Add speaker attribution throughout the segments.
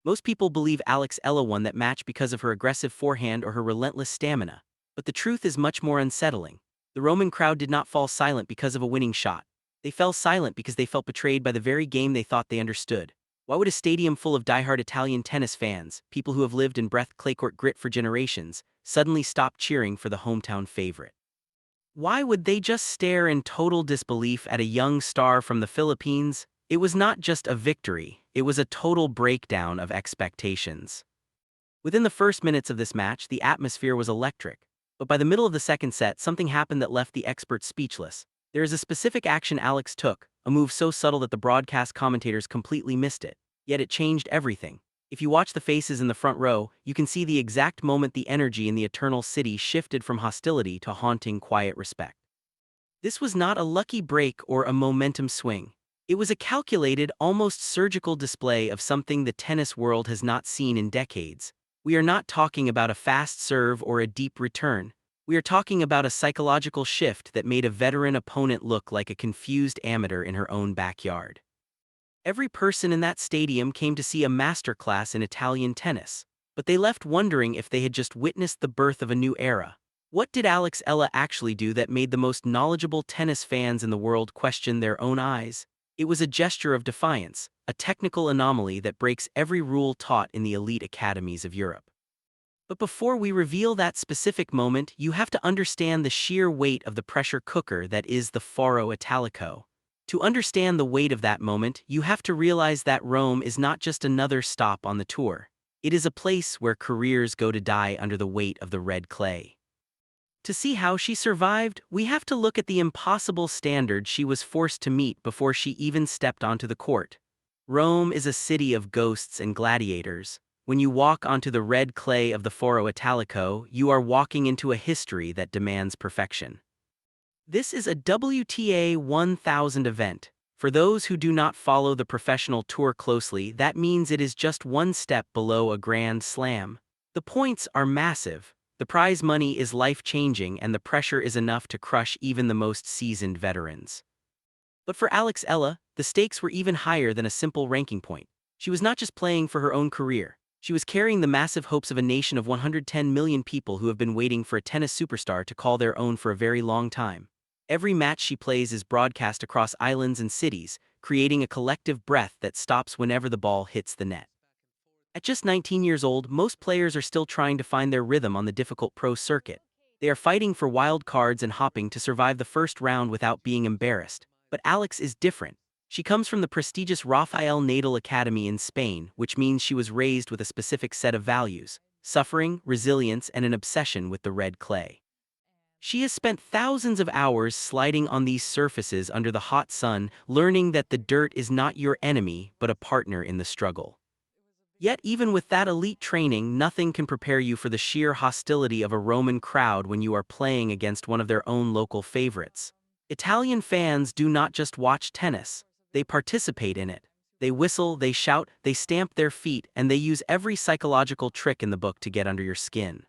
Speaker 1: Most people believe Alex Eala won that match because of her aggressive forehand or her relentless stamina. But the truth is much more unsettling. The Roman crowd did not fall silent because of a winning shot. They fell silent because they felt betrayed by the very game they thought they understood. Why would a stadium full of diehard Italian tennis fans, people who have lived in clay court grit for generations, suddenly stop cheering for the hometown favorite? Why would they just stare in total disbelief at a young star from the Philippines? It was not just a victory, it was a total breakdown of expectations. Within the first minutes of this match, the atmosphere was electric. But by the middle of the second set, something happened that left the experts speechless. There is a specific action Alex took, a move so subtle that the broadcast commentators completely missed it. Yet it changed everything. If you watch the faces in the front row, you can see the exact moment the energy in the Eternal City shifted from hostility to haunting quiet respect. This was not a lucky break or a momentum swing. It was a calculated, almost surgical display of something the tennis world has not seen in decades. We are not talking about a fast serve or a deep return. We are talking about a psychological shift that made a veteran opponent look like a confused amateur in her own backyard. Every person in that stadium came to see a masterclass in Italian tennis, but they left wondering if they had just witnessed the birth of a new era. What did Alex Eala actually do that made the most knowledgeable tennis fans in the world question their own eyes? It was a gesture of defiance, a technical anomaly that breaks every rule taught in the elite academies of Europe. But before we reveal that specific moment, you have to understand the sheer weight of the pressure cooker that is the Foro Italico. To understand the weight of that moment, you have to realize that Rome is not just another stop on the tour. It is a place where careers go to die under the weight of the red clay. To see how she survived, we have to look at the impossible standard she was forced to meet before she even stepped onto the court. Rome is a city of ghosts and gladiators. When you walk onto the red clay of the Foro Italico, you are walking into a history that demands perfection. This is a WTA 1000 event. For those who do not follow the professional tour closely, that means it is just one step below a Grand Slam. The points are massive. The prize money is life-changing, and the pressure is enough to crush even the most seasoned veterans. But for Alex Eala, the stakes were even higher than a simple ranking point. She was not just playing for her own career. She was carrying the massive hopes of a nation of 110 million people who have been waiting for a tennis superstar to call their own for a very long time. Every match she plays is broadcast across islands and cities, creating a collective breath that stops whenever the ball hits the net. At just 19 years old, most players are still trying to find their rhythm on the difficult pro circuit. They are fighting for wild cards and hopping to survive the first round without being embarrassed. But Alex is different. She comes from the prestigious Rafael Nadal Academy in Spain, which means she was raised with a specific set of values: suffering, resilience, and an obsession with the red clay. She has spent thousands of hours sliding on these surfaces under the hot sun, learning that the dirt is not your enemy but a partner in the struggle. Yet even with that elite training, nothing can prepare you for the sheer hostility of a Roman crowd when you are playing against one of their own local favorites. Italian fans do not just watch tennis, they participate in it. They whistle, they shout, they stamp their feet, and they use every psychological trick in the book to get under your skin.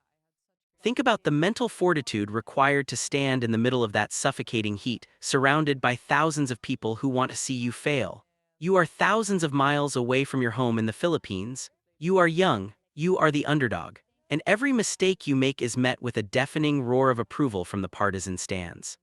Speaker 1: Think about the mental fortitude required to stand in the middle of that suffocating heat, surrounded by thousands of people who want to see you fail. You are thousands of miles away from your home in the Philippines. You are young, you are the underdog, and every mistake you make is met with a deafening roar of approval from the partisan stands.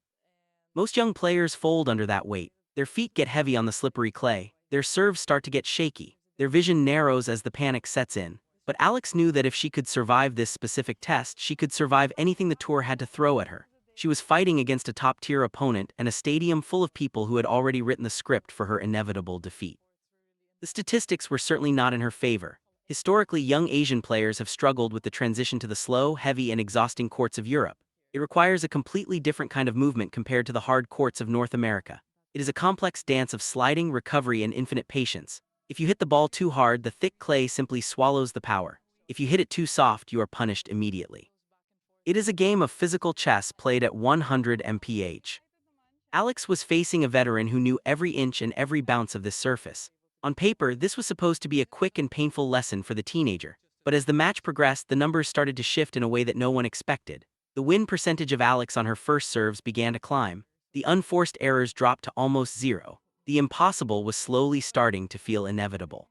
Speaker 1: Most young players fold under that weight. Their feet get heavy on the slippery clay, their serves start to get shaky, their vision narrows as the panic sets in. But Alex knew that if she could survive this specific test, she could survive anything the tour had to throw at her. She was fighting against a top-tier opponent and a stadium full of people who had already written the script for her inevitable defeat. The statistics were certainly not in her favor. Historically, young Asian players have struggled with the transition to the slow, heavy, and exhausting courts of Europe. It requires a completely different kind of movement compared to the hard courts of North America. It is a complex dance of sliding, recovery, and infinite patience. If you hit the ball too hard, the thick clay simply swallows the power. If you hit it too soft, you are punished immediately. It is a game of physical chess played at 100 mph. Alex was facing a veteran who knew every inch and every bounce of this surface. On paper, this was supposed to be a quick and painful lesson for the teenager, but as the match progressed, the numbers started to shift in a way that no one expected. The win percentage of Alex on her first serves began to climb. The unforced errors dropped to almost zero. The impossible was slowly starting to feel inevitable.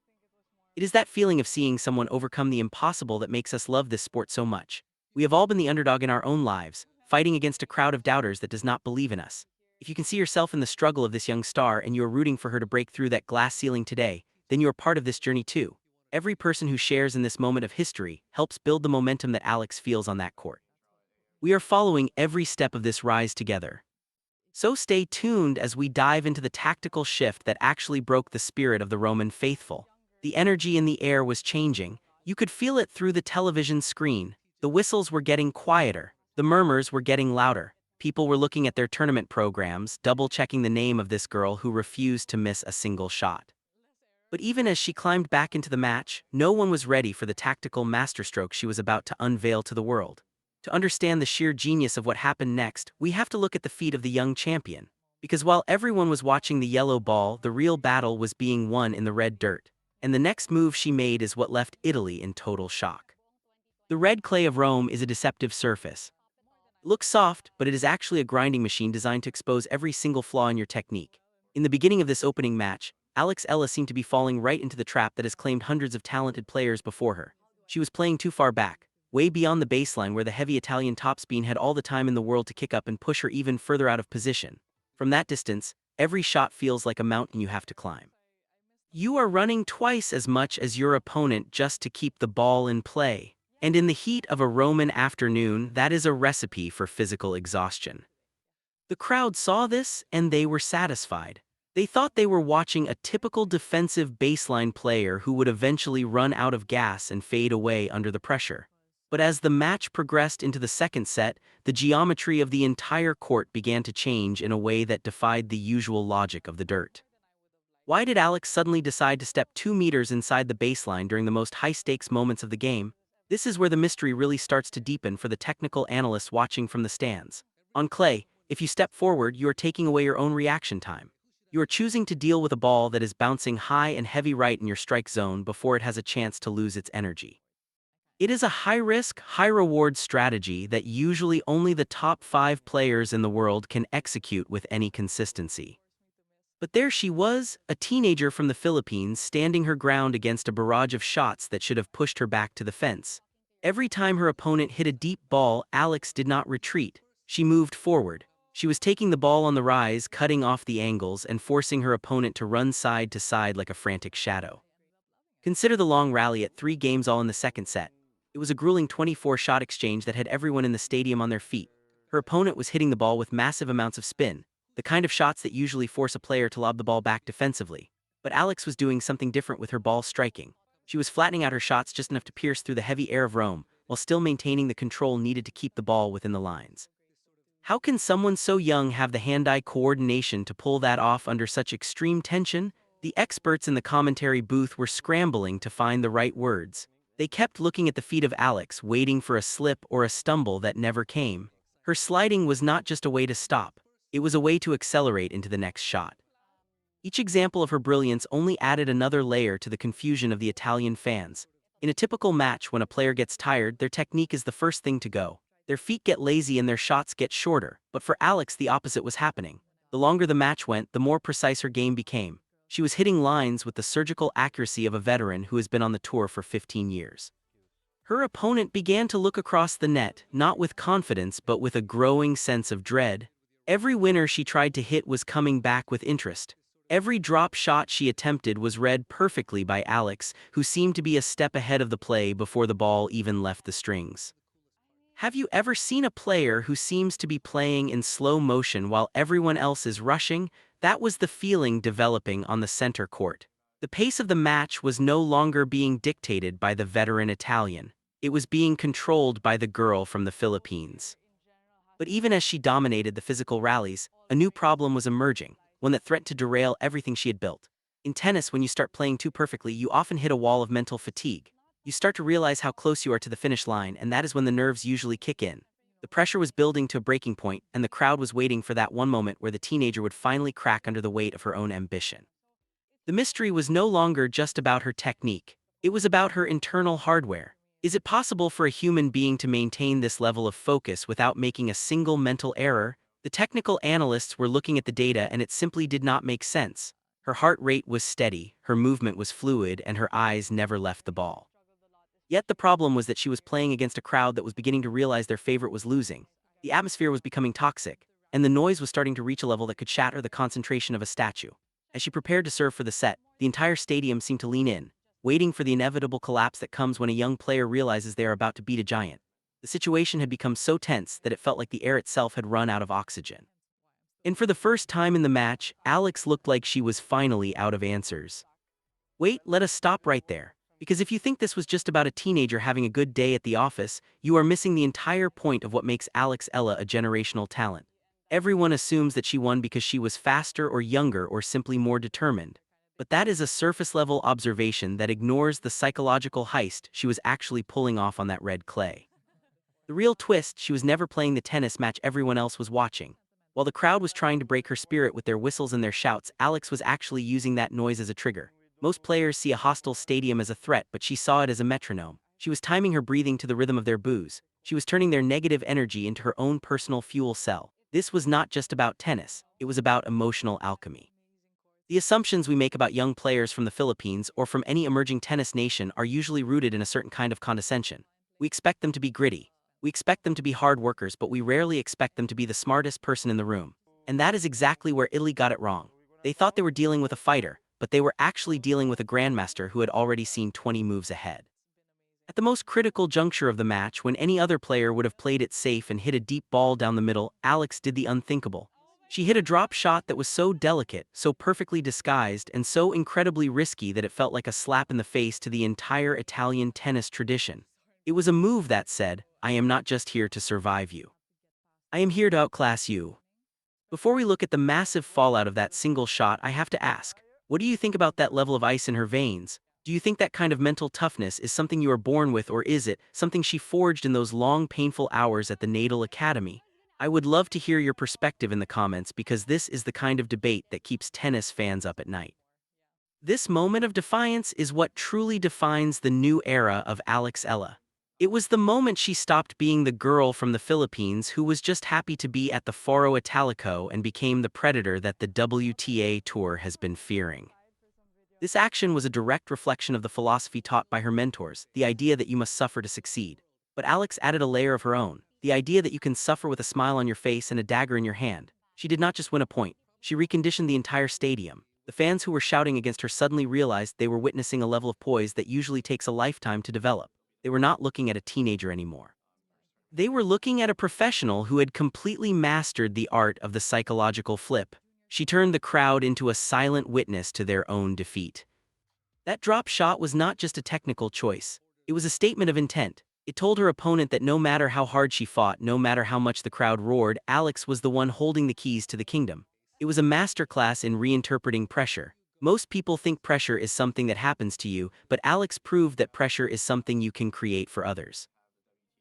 Speaker 1: It is that feeling of seeing someone overcome the impossible that makes us love this sport so much. We have all been the underdog in our own lives, fighting against a crowd of doubters that does not believe in us. If you can see yourself in the struggle of this young star and you are rooting for her to break through that glass ceiling today, then you are part of this journey too. Every person who shares in this moment of history helps build the momentum that Alex feels on that court. We are following every step of this rise together. So stay tuned as we dive into the tactical shift that actually broke the spirit of the Roman faithful. The energy in the air was changing. You could feel it through the television screen. The whistles were getting quieter. The murmurs were getting louder. People were looking at their tournament programs, double-checking the name of this girl who refused to miss a single shot. But even as she climbed back into the match, no one was ready for the tactical masterstroke she was about to unveil to the world. To understand the sheer genius of what happened next, we have to look at the feat of the young champion. Because while everyone was watching the yellow ball, the real battle was being won in the red dirt. And the next move she made is what left Italy in total shock. The red clay of Rome is a deceptive surface. It looks soft, but it is actually a grinding machine designed to expose every single flaw in your technique. In the beginning of this opening match, Alex Eala seemed to be falling right into the trap that has claimed hundreds of talented players before her. She was playing too far back, way beyond the baseline where the heavy Italian topspin had all the time in the world to kick up and push her even further out of position. From that distance, every shot feels like a mountain you have to climb. You are running twice as much as your opponent just to keep the ball in play. And in the heat of a Roman afternoon, that is a recipe for physical exhaustion. The crowd saw this and they were satisfied. They thought they were watching a typical defensive baseline player who would eventually run out of gas and fade away under the pressure. But as the match progressed into the second set, the geometry of the entire court began to change in a way that defied the usual logic of the dirt. Why did Alex suddenly decide to step 2 meters inside the baseline during the most high-stakes moments of the game? This is where the mystery really starts to deepen for the technical analysts watching from the stands. On clay, if you step forward, you are taking away your own reaction time. You are choosing to deal with a ball that is bouncing high and heavy right in your strike zone before it has a chance to lose its energy. It is a high-risk, high-reward strategy that usually only the top 5 players in the world can execute with any consistency. But there she was, a teenager from the Philippines standing her ground against a barrage of shots that should have pushed her back to the fence. Every time her opponent hit a deep ball, Alex did not retreat. She moved forward. She was taking the ball on the rise, cutting off the angles, and forcing her opponent to run side to side like a frantic shadow. Consider the long rally at 3 games all in the second set. It was a grueling 24-shot exchange that had everyone in the stadium on their feet. Her opponent was hitting the ball with massive amounts of spin, the kind of shots that usually force a player to lob the ball back defensively. But Alex was doing something different with her ball striking. She was flattening out her shots just enough to pierce through the heavy air of Rome, while still maintaining the control needed to keep the ball within the lines. How can someone so young have the hand-eye coordination to pull that off under such extreme tension? The experts in the commentary booth were scrambling to find the right words. They kept looking at the feet of Alex, waiting for a slip or a stumble that never came. Her sliding was not just a way to stop. It was a way to accelerate into the next shot. Each example of her brilliance only added another layer to the confusion of the Italian fans. In a typical match, when a player gets tired, their technique is the first thing to go. Their feet get lazy and their shots get shorter. But for Alex, the opposite was happening. The longer the match went, the more precise her game became. She was hitting lines with the surgical accuracy of a veteran who has been on the tour for 15 years. Her opponent began to look across the net, not with confidence but with a growing sense of dread. Every winner she tried to hit was coming back with interest. Every drop shot she attempted was read perfectly by Alex, who seemed to be a step ahead of the play before the ball even left the strings. Have you ever seen a player who seems to be playing in slow motion while everyone else is rushing? That was the feeling developing on the center court. The pace of the match was no longer being dictated by the veteran Italian. It was being controlled by the girl from the Philippines. But even as she dominated the physical rallies, a new problem was emerging, one that threatened to derail everything she had built. In tennis, when you start playing too perfectly, you often hit a wall of mental fatigue. You start to realize how close you are to the finish line, and that is when the nerves usually kick in. The pressure was building to a breaking point, and the crowd was waiting for that one moment where the teenager would finally crack under the weight of her own ambition. The mystery was no longer just about her technique. It was about her internal hardware. Is it possible for a human being to maintain this level of focus without making a single mental error? The technical analysts were looking at the data and it simply did not make sense. Her heart rate was steady, her movement was fluid, and her eyes never left the ball. Yet the problem was that she was playing against a crowd that was beginning to realize their favorite was losing. The atmosphere was becoming toxic, and the noise was starting to reach a level that could shatter the concentration of a statue. As she prepared to serve for the set, the entire stadium seemed to lean in, waiting for the inevitable collapse that comes when a young player realizes they are about to beat a giant. The situation had become so tense that it felt like the air itself had run out of oxygen. And for the first time in the match, Alex looked like she was finally out of answers. Wait, let us stop right there. Because if you think this was just about a teenager having a good day at the office, you are missing the entire point of what makes Alex Eala a generational talent. Everyone assumes that she won because she was faster or younger or simply more determined. But that is a surface-level observation that ignores the psychological heist she was actually pulling off on that red clay. The real twist, she was never playing the tennis match everyone else was watching. While the crowd was trying to break her spirit with their whistles and their shouts, Alex was actually using that noise as a trigger. Most players see a hostile stadium as a threat, but she saw it as a metronome. She was timing her breathing to the rhythm of their boos. She was turning their negative energy into her own personal fuel cell. This was not just about tennis, it was about emotional alchemy. The assumptions we make about young players from the Philippines or from any emerging tennis nation are usually rooted in a certain kind of condescension. We expect them to be gritty. We expect them to be hard workers, but we rarely expect them to be the smartest person in the room. And that is exactly where Italy got it wrong. They thought they were dealing with a fighter, but they were actually dealing with a grandmaster who had already seen 20 moves ahead. At the most critical juncture of the match, when any other player would have played it safe and hit a deep ball down the middle, Alex did the unthinkable. She hit a drop shot that was so delicate, so perfectly disguised, and so incredibly risky that it felt like a slap in the face to the entire Italian tennis tradition. It was a move that said, "I am not just here to survive you. I am here to outclass you." Before we look at the massive fallout of that single shot, I have to ask, what do you think about that level of ice in her veins? Do you think that kind of mental toughness is something you are born with, or is it something she forged in those long, painful hours at the Nadal Academy? I would love to hear your perspective in the comments, because this is the kind of debate that keeps tennis fans up at night. This moment of defiance is what truly defines the new era of Alex Eala. It was the moment she stopped being the girl from the Philippines who was just happy to be at the Foro Italico and became the predator that the WTA Tour has been fearing. This action was a direct reflection of the philosophy taught by her mentors, the idea that you must suffer to succeed. But Alex added a layer of her own, the idea that you can suffer with a smile on your face and a dagger in your hand. She did not just win a point, she reconditioned the entire stadium. The fans who were shouting against her suddenly realized they were witnessing a level of poise that usually takes a lifetime to develop. They were not looking at a teenager anymore. They were looking at a professional who had completely mastered the art of the psychological flip. She turned the crowd into a silent witness to their own defeat. That drop shot was not just a technical choice. It was a statement of intent. It told her opponent that no matter how hard she fought, no matter how much the crowd roared, Alex was the one holding the keys to the kingdom. It was a masterclass in reinterpreting pressure. Most people think pressure is something that happens to you, but Alex proved that pressure is something you can create for others.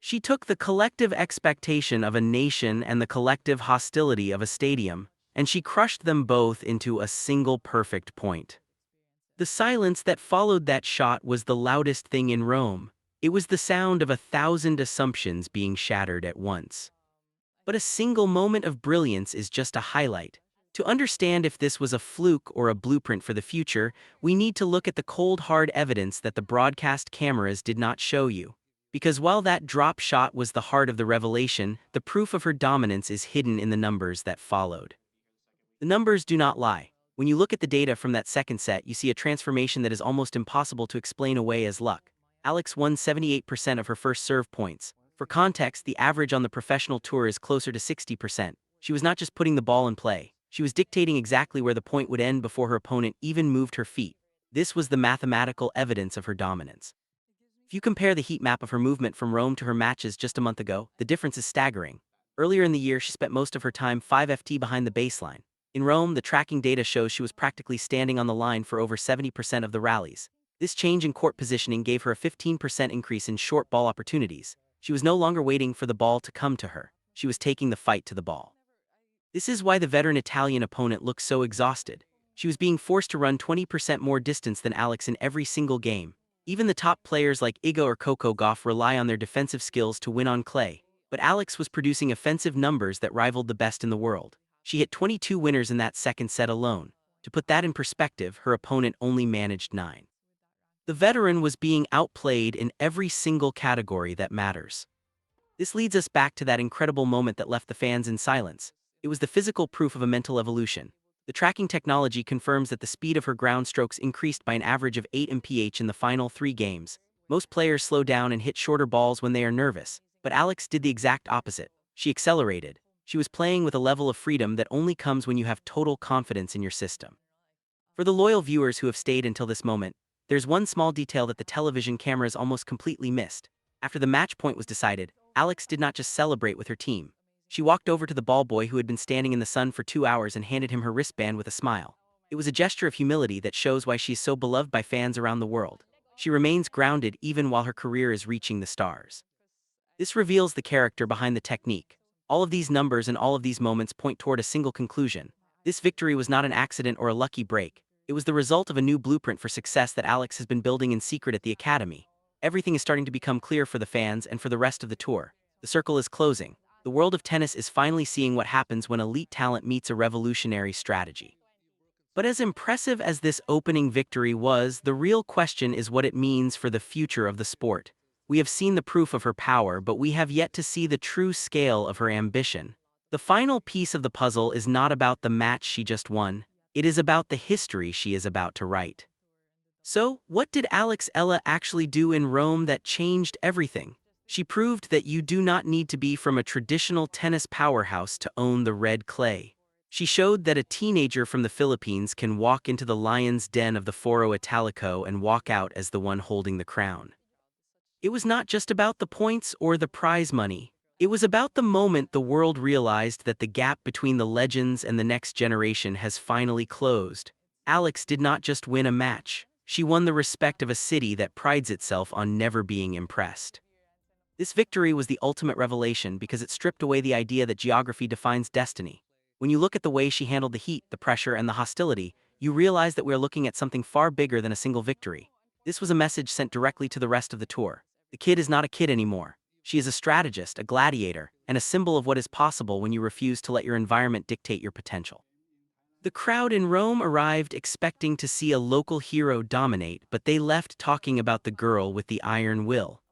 Speaker 1: She took the collective expectation of a nation and the collective hostility of a stadium, and she crushed them both into a single perfect point. The silence that followed that shot was the loudest thing in Rome. It was the sound of 1,000 assumptions being shattered at once. But a single moment of brilliance is just a highlight. To understand if this was a fluke or a blueprint for the future, we need to look at the cold hard evidence that the broadcast cameras did not show you. Because while that drop shot was the heart of the revelation, the proof of her dominance is hidden in the numbers that followed. The numbers do not lie. When you look at the data from that second set, you see a transformation that is almost impossible to explain away as luck. Alex won 78% of her first serve points. For context, the average on the professional tour is closer to 60%. She was not just putting the ball in play. She was dictating exactly where the point would end before her opponent even moved her feet. This was the mathematical evidence of her dominance. If you compare the heat map of her movement from Rome to her matches just a month ago, the difference is staggering. Earlier in the year, she spent most of her time 5 ft behind the baseline. In Rome, the tracking data shows she was practically standing on the line for over 70% of the rallies. This change in court positioning gave her a 15% increase in short ball opportunities. She was no longer waiting for the ball to come to her. She was taking the fight to the ball. This is why the veteran Italian opponent looked so exhausted. She was being forced to run 20% more distance than Alex in every single game. Even the top players like Iga or Coco Gauff rely on their defensive skills to win on clay. But Alex was producing offensive numbers that rivaled the best in the world. She hit 22 winners in that second set alone. To To put that in perspective, her opponent only managed 9. The veteran was being outplayed in every single category that matters. This leads us back to that incredible moment that left the fans in silence. It was the physical proof of a mental evolution. The tracking technology confirms that the speed of her ground strokes increased by an average of 8 mph in the final 3 games. Most players slow down and hit shorter balls when they are nervous, but Alex did the exact opposite. She accelerated. She was playing with a level of freedom that only comes when you have total confidence in your system. For the loyal viewers who have stayed until this moment, there's one small detail that the television cameras almost completely missed. After the match point was decided, Alex did not just celebrate with her team. She walked over to the ball boy who had been standing in the sun for 2 hours and handed him her wristband with a smile. It was a gesture of humility that shows why she is so beloved by fans around the world. She remains grounded even while her career is reaching the stars. This reveals the character behind the technique. All of these numbers and all of these moments point toward a single conclusion. This victory was not an accident or a lucky break. It was the result of a new blueprint for success that Alex has been building in secret at the Academy. Everything is starting to become clear for the fans and for the rest of the tour. The circle is closing. The world of tennis is finally seeing what happens when elite talent meets a revolutionary strategy. But as impressive as this opening victory was, the real question is what it means for the future of the sport. We have seen the proof of her power, but we have yet to see the true scale of her ambition. The final piece of the puzzle is not about the match she just won. It is about the history she is about to write. So, what did Alex Eala actually do in Rome that changed everything? She proved that you do not need to be from a traditional tennis powerhouse to own the red clay. She showed that a teenager from the Philippines can walk into the lion's den of the Foro Italico and walk out as the one holding the crown. It was not just about the points or the prize money. It was about the moment the world realized that the gap between the legends and the next generation has finally closed. Alex did not just win a match. She won the respect of a city that prides itself on never being impressed. This victory was the ultimate revelation because it stripped away the idea that geography defines destiny. When you look at the way she handled the heat, the pressure, and the hostility, you realize that we are looking at something far bigger than a single victory. This was a message sent directly to the rest of the tour. The kid is not a kid anymore. She is a strategist, a gladiator, and a symbol of what is possible when you refuse to let your environment dictate your potential. The crowd in Rome arrived expecting to see a local hero dominate, but they left talking about the girl with the iron will.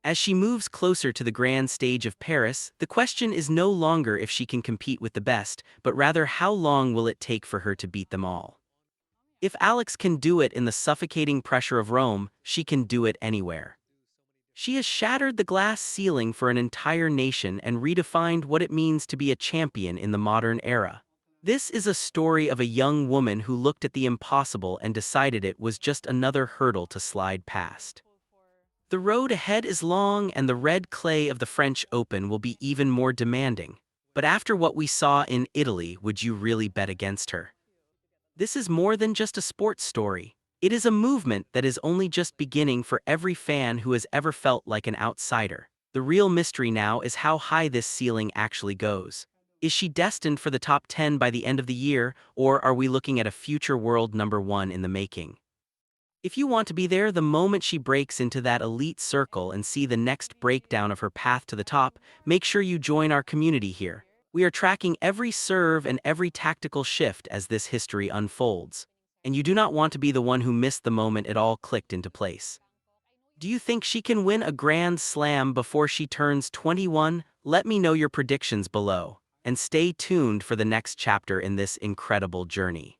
Speaker 1: As she moves closer to the grand stage of Paris, the question is no longer if she can compete with the best, but rather how long will it take for her to beat them all. If Alex can do it in the suffocating pressure of Rome, she can do it anywhere. She has shattered the glass ceiling for an entire nation and redefined what it means to be a champion in the modern era. This is a story of a young woman who looked at the impossible and decided it was just another hurdle to slide past. The road ahead is long, and the red clay of the French Open will be even more demanding. But after what we saw in Italy, would you really bet against her? This is more than just a sports story. It is a movement that is only just beginning for every fan who has ever felt like an outsider. The real mystery now is how high this ceiling actually goes. Is she destined for the top 10 by the end of the year, or are we looking at a future world #1 in the making? If you want to be there the moment she breaks into that elite circle and see the next breakdown of her path to the top, make sure you join our community here. We are tracking every serve and every tactical shift as this history unfolds. And you do not want to be the one who missed the moment it all clicked into place. Do you think she can win a Grand Slam before she turns 21? Let me know your predictions below, and stay tuned for the next chapter in this incredible journey.